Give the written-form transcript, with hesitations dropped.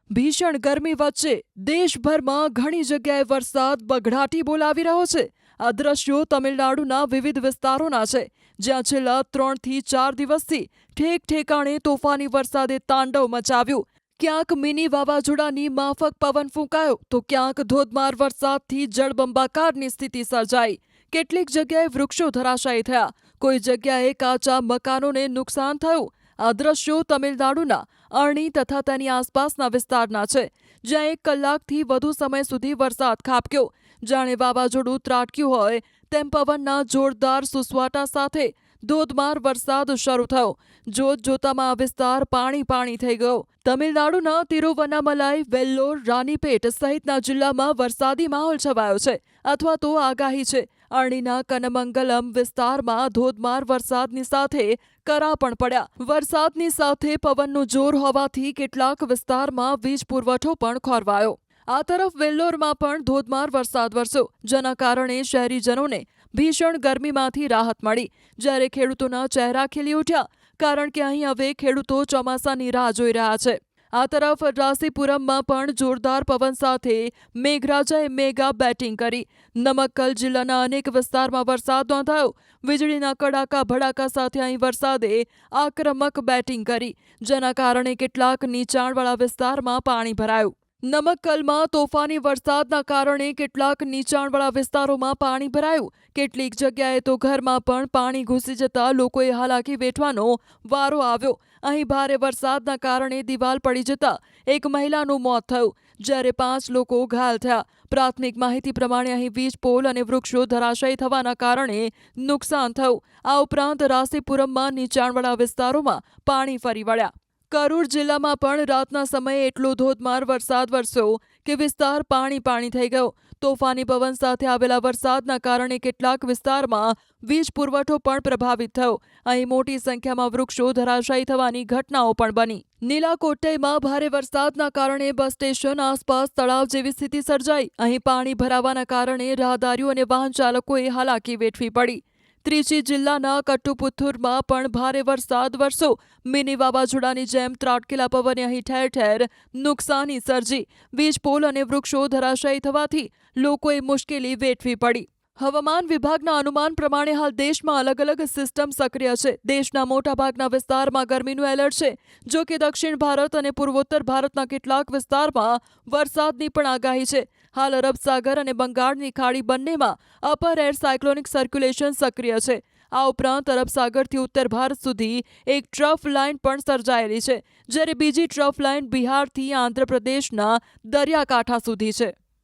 ભીષણ ગરમી વચ્ચે દેશભરમાં ઘણી જગ્યાએ વરસાદ બઘડાટી બોલાવી રહ્યો છે। આ દ્રશ્યો તમિલનાડુના વિવિધ વિસ્તારોના છે, જ્યાં છેલ્લા 3 થી 4 દિવસથી ઠેક ઠેકાણે તોફાની વરસાદે તાંડવ મચાવ્યું। ક્યાંક મિની વાવાઝોડાની માફક પવન ફૂંકાયો તો ક્યાંક ધોધમાર વરસાદથી જળબંબાકારની સ્થિતિ સર્જાઈ। કેટલીક જગ્યાએ વૃક્ષો ધરાશાયી થયા, કોઈ જગ્યાએ કાચા મકાનોને નુકસાન થયું। આ દ્રશ્યો તમિલનાડુના અરણી તથા તેની આસપાસના વિસ્તારના છે, જ્યાં 1 કલાકથી વધુ સમય સુધી વરસાદ ખાબક્યો। જાણે વાવાઝોડું ત્રાટક્યું હોય તેમ પવનના જોરદાર સુસવાટા સાથે ધોધમાર વરસાદ શરૂ થયો। જોતજોતામાં આ વિસ્તાર પાણી થઈ ગયો। તમિલનાડુના તિરુવન્નામલાઈ, વેલ્લોર, રાનીપેટ સહિતના જિલ્લામાં વરસાદી માહોલ છવાયો છે અથવા તો આગાહી છે। અરણીના કનમંગલમ વિસ્તારમાં ધોધમાર વરસાદની સાથે કરા પણ પડ્યા। વરસાદની સાથે પવનનું જોર હોવાથી કેટલાક વિસ્તારમાં વીજ પુરવઠો પણ ખોરવાયો। આ તરફ વેલ્લોરમાં પણ ધોધમાર વરસાદ વરસ્યો, જેના કારણે શહેરીજનોને ભીષણ ગરમીમાંથી રાહત મળી, જ્યારે ખેડૂતોના ચહેરા ખીલી ઉઠ્યા, કારણ કે અહીં હવે ખેડૂતો ચોમાસાની રાહ જોઈ રહ્યા છે। આ તરફ રાસીપુરમમાં પણ જોરદાર પવન સાથે મેઘરાજાએ મેગા બેટિંગ કરી। નમક્કલ જિલ્લાના અનેક વિસ્તારમાં વરસાદ નોંધાયો। વીજળીના કડાકા ભડાકા સાથે અહીં વરસાદે આક્રમક બેટિંગ કરી, જેના કારણે કેટલાક નીચાણવાળા વિસ્તારમાં પાણી ભરાયું। નમક્કલમાં તોફાની વરસાદના કારણે કેટલાક નીચાણવાળા વિસ્તારોમાં પાણી ભરાયું। કેટલીક જગ્યાએ તો ઘરમાં પણ પાણી ઘૂસી જતા લોકોએ હાલાકી વેઠવાનો વારો આવ્યો। અહીં ભારે વરસાદના કારણે દિવાલ પડી જતા એક મહિલાનું મોત થયું, જ્યારે 5 લોકો ઘાયલ થયા। પ્રાથમિક માહિતી પ્રમાણે અહીં વીજ પોલ અને વૃક્ષો ધરાશાયી થવાના કારણે નુકસાન થયું। આ ઉપરાંત રાસીપુરમમાં નીચાણવાળા વિસ્તારોમાં પાણી ફરી વળ્યા। કરૂર જિલ્લામાં પણ રાતના સમયે એટલો ધોધમાર વરસાદ વરસ્યો કે વિસ્તાર પાણી થઈ ગયો। તોફાની પવન સાથે આવેલા વરસાદના કારણે કેટલાક વિસ્તારમાં વીજ પુરવઠો પણ પ્રભાવિત થયો। અહીં મોટી સંખ્યામાં વૃક્ષો ધરાશાયી થવાની ઘટનાઓ પણ બની। નીલાકોટ્ટઈમાં ભારે વરસાદના કારણે બસ સ્ટેશન આસપાસ તળાવ જેવી સ્થિતિ સર્જાઈ। અહીં પાણી ભરાવાના કારણે રાહદારીઓ અને વાહન ચાલકોએ હાલાકી વેઠવી પડી। ત્રિચી જિલ્લાના કટ્ટુપુથુરમાં પણ ભારે વરસાદ વરસ્યો। મિની વાવાઝોડાની જેમ ત્રાટકેલા પવને અહીં ઠેર ઠેર નુકસાની સર્જી। વીજ પોલ અને વૃક્ષો ધરાશાયી થવાથી લોકોએ મુશ્કેલી વેઠવી પડી। હવામાન વિભાગના અનુમાન પ્રમાણે હાલ દેશમાં અલગ-અલગ સિસ્ટમ સક્રિય છે। દેશના મોટાભાગના વિસ્તારમાં ગરમીનું એલર્ટ છે, જો કે દક્ષિણ ભારત અને પૂર્વોત્તર ભારતના કેટલાક વિસ્તારમાં વરસાદની પણ આગાહી છે। હાલ અરબ સાગર અને બંગાળની ખાડી બંનેમાં અપર એર સાયક્લોનિક સર્ક્યુલેશન સક્રિય છે। આ ઉપરાંત અરબ સાગરથી ઉત્તર ભારત સુધી એક ટ્રફ લાઇન પણ સર્જાયેલી છે, જ્યારે બીજી ટ્રફ લાઇન બિહારથી આંધ્રપ્રદેશના દરિયાકાંઠા સુધી છે।